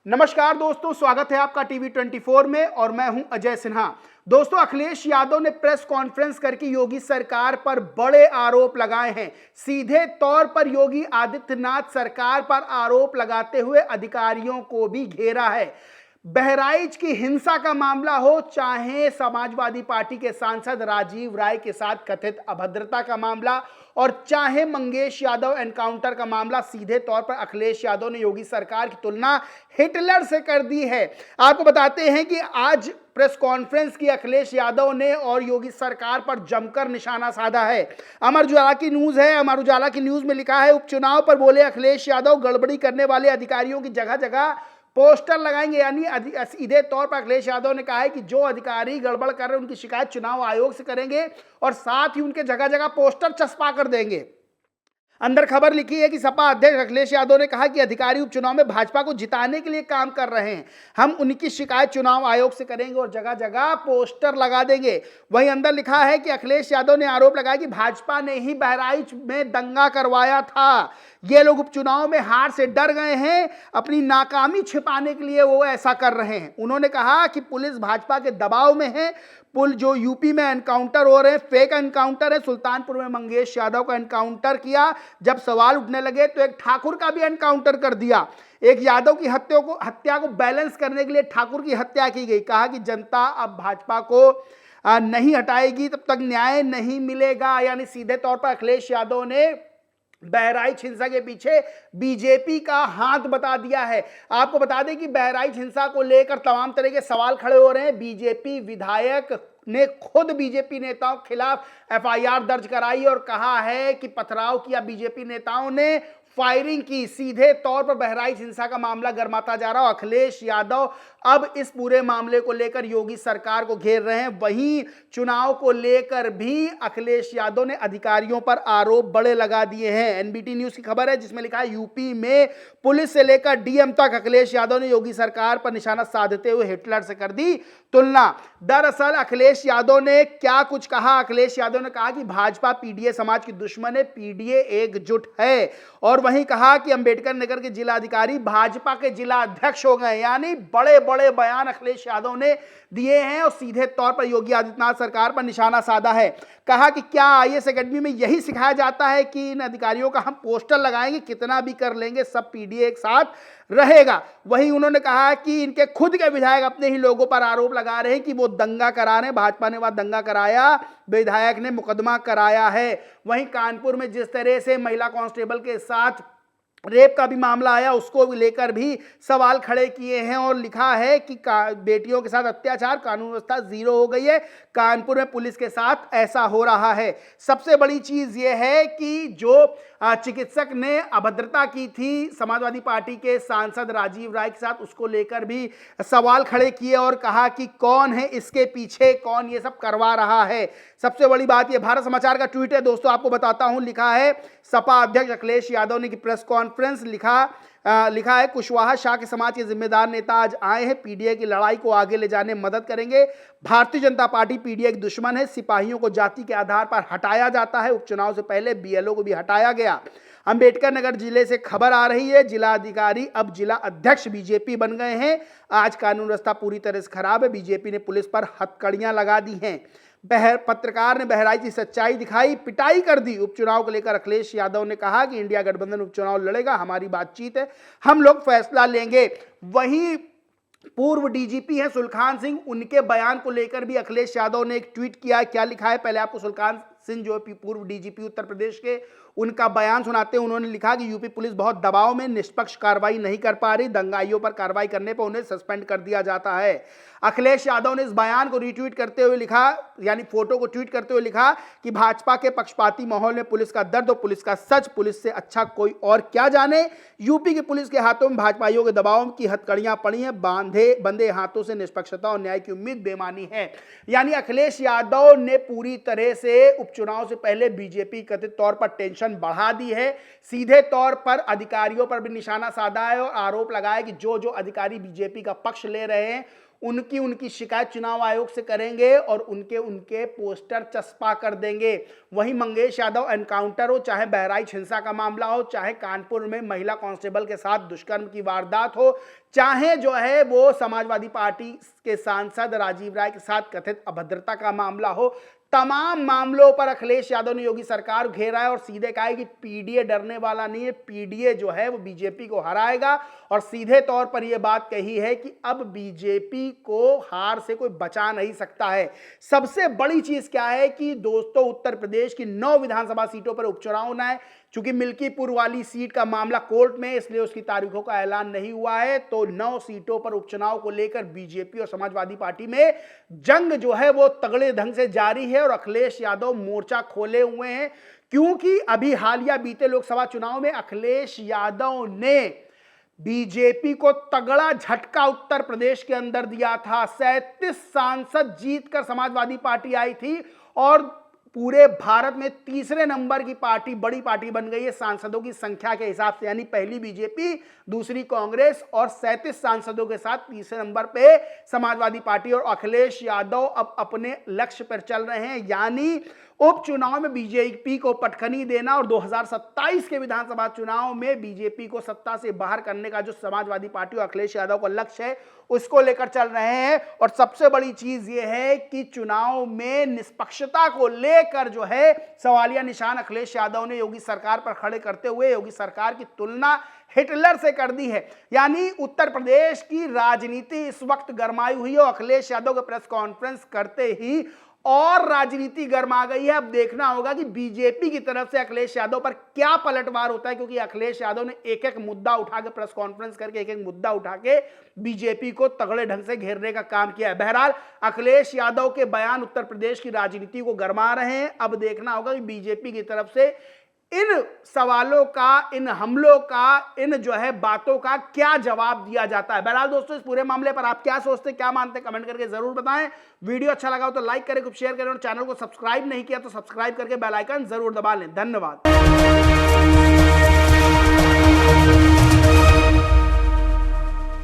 नमस्कार दोस्तों, स्वागत है आपका टीवी 24 में और मैं हूं अजय सिन्हा। दोस्तों, अखिलेश यादव ने प्रेस कॉन्फ्रेंस करके योगी सरकार पर बड़े आरोप लगाए हैं। सीधे तौर पर योगी आदित्यनाथ सरकार पर आरोप लगाते हुए अधिकारियों को भी घेरा है। बहराइच की हिंसा का मामला हो, चाहे समाजवादी पार्टी के सांसद राजीव राय के साथ कथित अभद्रता का मामला और चाहे मंगेश यादव एनकाउंटर का मामला, सीधे तौर पर अखिलेश यादव ने योगी सरकार की तुलना हिटलर से कर दी है। आपको बताते हैं कि आज प्रेस कॉन्फ्रेंस की अखिलेश यादव ने और योगी सरकार पर जमकर निशाना साधा है। अमर उजाला की न्यूज है। अमर उजाला की न्यूज में लिखा है, उपचुनाव पर बोले अखिलेश यादव, गड़बड़ी करने वाले अधिकारियों की जगह जगह पोस्टर लगाएंगे। यानी सीधे तौर पर अखिलेश यादव ने कहा है कि जो अधिकारी गड़बड़ कर रहे हैं उनकी शिकायत चुनाव आयोग से करेंगे और साथ ही उनके जगह जगह पोस्टर चस्पा कर देंगे। अंदर खबर लिखी है कि सपा अध्यक्ष अखिलेश यादव ने कहा कि अधिकारी उपचुनाव में भाजपा को जिताने के लिए काम कर रहे हैं। हम उनकी शिकायत चुनाव आयोग से करेंगे और जगह जगह पोस्टर लगा देंगे। वहीं अंदर लिखा है कि अखिलेश यादव ने आरोप लगाया कि भाजपा ने ही बहराइच में दंगा करवाया था। ये लोग उपचुनाव में हार से डर गए हैं, अपनी नाकामी छिपाने के लिए वो ऐसा कर रहे हैं। उन्होंने कहा कि पुलिस भाजपा के दबाव में है। पुल जो यूपी में एनकाउंटर हो रहे हैं, फेक एनकाउंटर है। सुल्तानपुर में मंगेश यादव का एनकाउंटर किया, जब सवाल उठने लगे तो एक ठाकुर का भी एनकाउंटर कर दिया। एक यादव की हत्या को बैलेंस करने के लिए ठाकुर की हत्या की गई। कहा कि जनता अब भाजपा को नहीं हटाएगी तब तक न्याय नहीं मिलेगा। यानी सीधे तौर पर अखिलेश यादव ने बहराइच हिंसा के पीछे बीजेपी का हाथ बता दिया है। आपको बता दें कि बहराइच हिंसा को लेकर तमाम तरह के सवाल खड़े हो रहे हैं। बीजेपी विधायक ने खुद बीजेपी नेताओं के खिलाफ एफआईआर दर्ज कराई और कहा है कि पथराव किया, बीजेपी नेताओं ने फायरिंग की। सीधे तौर पर बहराइच हिंसा का मामला गर्माता जा रहा है। अखिलेश यादव अब इस पूरे मामले को लेकर योगी सरकार को घेर रहे हैं। वहीं चुनाव को लेकर भी अखिलेश यादव ने अधिकारियों पर आरोप बड़े लगा दिए हैं। एनबीटी न्यूज की खबर है जिसमें लिखा है, यूपी में पुलिस से लेकर डीएम तक अखिलेश यादव ने योगी सरकार पर निशाना साधते हुए हिटलर से कर दी तुलना। दरअसल अखिलेश यादव ने क्या कुछ कहा। अखिलेश यादव ने कहा कि भाजपा पीडीए समाज की दुश्मन है, पीडीए एकजुट है। और वहीं कहा कि अंबेडकर नगर के जिला अधिकारी भाजपा के जिला अध्यक्ष हो गए। यानी बड़े बड़े बयान अखिलेश यादव ने दिए हैं और सीधे तौर पर योगी आदित्यनाथ सरकार पर निशाना साधा है। कहा कि क्या आईएएस एकेडमी में यही सिखाया जाता है कि इन अधिकारियों का हम पोस्टर लगाएंगे, कितना भी कर लेंगे, सब पीडीए एक साथ रहेगा। वहीं उन्होंने कहा कि इनके खुद के विधायक अपने ही लोगों पर आरोप लगा रहे हैं कि वो दंगा करा रहे हैं। भाजपा ने वहां दंगा कराया, विधायक ने मुकदमा कराया है। वहीं कानपुर में जिस तरह से महिला कांस्टेबल के साथ रेप का भी मामला आया, उसको लेकर भी सवाल खड़े किए हैं और लिखा है कि बेटियों के साथ अत्याचार, कानून व्यवस्था जीरो हो गई है। कानपुर में पुलिस के साथ ऐसा हो रहा है। सबसे बड़ी चीज यह है कि जो चिकित्सक ने अभद्रता की थी समाजवादी पार्टी के सांसद राजीव राय के साथ, उसको लेकर भी सवाल खड़े किए और कहा कि कौन है इसके पीछे, कौन ये सब करवा रहा है। सबसे बड़ी बात, ये भारत समाचार का ट्वीट है दोस्तों, आपको बताता हूं। लिखा है, सपा अध्यक्ष अखिलेश यादव ने की प्रेस कॉन्फ्रेंस। लिखा है, कुशवाहा शाह के समाज के जिम्मेदार नेता आज आए हैं, पीडीए की लड़ाई को आगे ले जाने में मदद करेंगे। भारतीय जनता पार्टी पीडीए की दुश्मन है। सिपाहियों को जाति के आधार पर हटाया जाता है। उपचुनाव से पहले बीएलओ को भी हटाया गया। अंबेडकर नगर जिले से खबर आ रही है, जिला अधिकारी अब जिला अध्यक्ष बीजेपी बन गए हैं। आज कानून व्यवस्था पूरी तरह से खराब है। बीजेपी ने पुलिस पर हथकड़ियां लगा दी हैं। पत्रकार ने बहराइच की सच्चाई दिखाई, पिटाई कर दी। उपचुनाव को लेकर अखिलेश यादव ने कहा कि इंडिया गठबंधन उपचुनाव लड़ेगा, हमारी बातचीत है, हम लोग फैसला लेंगे। वहीं पूर्व डीजीपी हैं सुलखान सिंह, उनके बयान को लेकर भी अखिलेश यादव ने एक ट्वीट किया है। क्या लिखा है, पहले आपको सुलखान सिंह जो पूर्व डीजीपी उत्तर प्रदेश के, उनका बयान सुनाते हैं। उन्होंने लिखा कि यूपी पुलिस बहुत दबाव में, निष्पक्ष कार्रवाई नहीं कर पा रही, दंगाइयों पर कार्रवाई करने पर उन्हें सस्पेंड कर दिया जाता है। अखिलेश यादव ने इस बयान को रीट्वीट करते हुए लिखा, यानी फोटो को ट्वीट करते हुए लिखा कि भाजपा के पक्षपाती माहौल में पुलिस का दर्द और पुलिस का सच, पुलिस से अच्छा कोई और क्या जाने। यूपी की पुलिस के हाथों में भाजपाइयों के दबाव की हथकड़ियां पड़ी हैं, बंधे हाथों से निष्पक्षता और न्याय की उम्मीद बेमानी है। यानी अखिलेश यादव ने पूरी तरह से उपचुनाव से पहले बीजेपी कथित तौर पर टेंशन बढ़ा दी है। सीधे तौर पर अधिकारियों पर भी निशाना साधा है और आरोप लगाया कि जो जो अधिकारी बीजेपी का पक्ष ले रहे हैं उनकी शिकायत चुनाव आयोग से करेंगे और उनके पोस्टर चस्पा कर देंगे। वहीं मंगेश यादव एनकाउंटर हो, चाहे बहराइच हिंसा का मामला हो, चाहे कानपुर में महिला कांस्टेबल के साथ दुष्कर्म की वारदात हो, चाहे जो है वो समाजवादी पार्टी के सांसद राजीव राय के साथ कथित अभद्रता का मामला हो, तमाम मामलों पर अखिलेश यादव ने योगी सरकार घेरा है और सीधे कहा है कि पीडीए डरने वाला नहीं है, पीडीए जो है वो बीजेपी को हराएगा। और सीधे तौर पर यह बात कही है कि अब बीजेपी को हार से कोई बचा नहीं सकता है। सबसे बड़ी चीज क्या है कि दोस्तों, उत्तर प्रदेश की 9 विधानसभा सीटों पर उपचुनाव होना है। चूंकि मिल्कीपुर वाली सीट का मामला कोर्ट में, इसलिए उसकी तारीखों का ऐलान नहीं हुआ है। तो 9 सीटों पर उपचुनाव को लेकर बीजेपी और समाजवादी पार्टी में जंग जो है वो तगड़े ढंग से जारी है और अखिलेश यादव मोर्चा खोले हुए हैं। क्योंकि अभी हालिया बीते लोकसभा चुनाव में अखिलेश यादव ने बीजेपी को तगड़ा झटका उत्तर प्रदेश के अंदर दिया था। 37 सांसद जीतकर समाजवादी पार्टी आई थी और पूरे भारत में तीसरे नंबर की पार्टी, बड़ी पार्टी बन गई है सांसदों की संख्या के हिसाब से। यानी पहली बीजेपी, दूसरी कांग्रेस और 37 सांसदों के साथ तीसरे नंबर पे समाजवादी पार्टी। और अखिलेश यादव अब अपने लक्ष्य पर चल रहे हैं, यानी उपचुनाव में बीजेपी को पटखनी देना और 2027 के विधानसभा चुनाव में बीजेपी को सत्ता से बाहर करने का जो समाजवादी पार्टी और अखिलेश यादव का लक्ष्य है उसको लेकर चल रहे हैं। और सबसे बड़ी चीज यह है कि चुनाव में निष्पक्षता को लेकर जो है सवालिया निशान अखिलेश यादव ने योगी सरकार पर खड़े करते हुए योगी सरकार की तुलना हिटलर से कर दी है। यानी उत्तर प्रदेश की राजनीति इस वक्त गरमाई हुई है और अखिलेश यादव के प्रेस कॉन्फ्रेंस करते ही और राजनीति गर्मा गई है। अब देखना होगा कि बीजेपी की तरफ से अखिलेश यादव पर क्या पलटवार होता है, क्योंकि अखिलेश यादव ने एक एक मुद्दा उठा के प्रेस कॉन्फ्रेंस करके एक एक मुद्दा उठा के बीजेपी को तगड़े ढंग से घेरने का काम किया है। बहरहाल अखिलेश यादव के बयान उत्तर प्रदेश की राजनीति को गरमा रहे हैं। अब देखना होगा कि बीजेपी की तरफ से इन सवालों का, इन हमलों का, इन जो है बातों का क्या जवाब दिया जाता है। बहरहाल दोस्तों, इस पूरे मामले पर आप क्या सोचते, क्या मानते हैं, कमेंट करके जरूर बताएं। वीडियो अच्छा लगा हो तो लाइक करें, शेयर करें और चैनल को सब्सक्राइब नहीं किया तो सब्सक्राइब करके बेल आइकन जरूर दबा लें। धन्यवाद।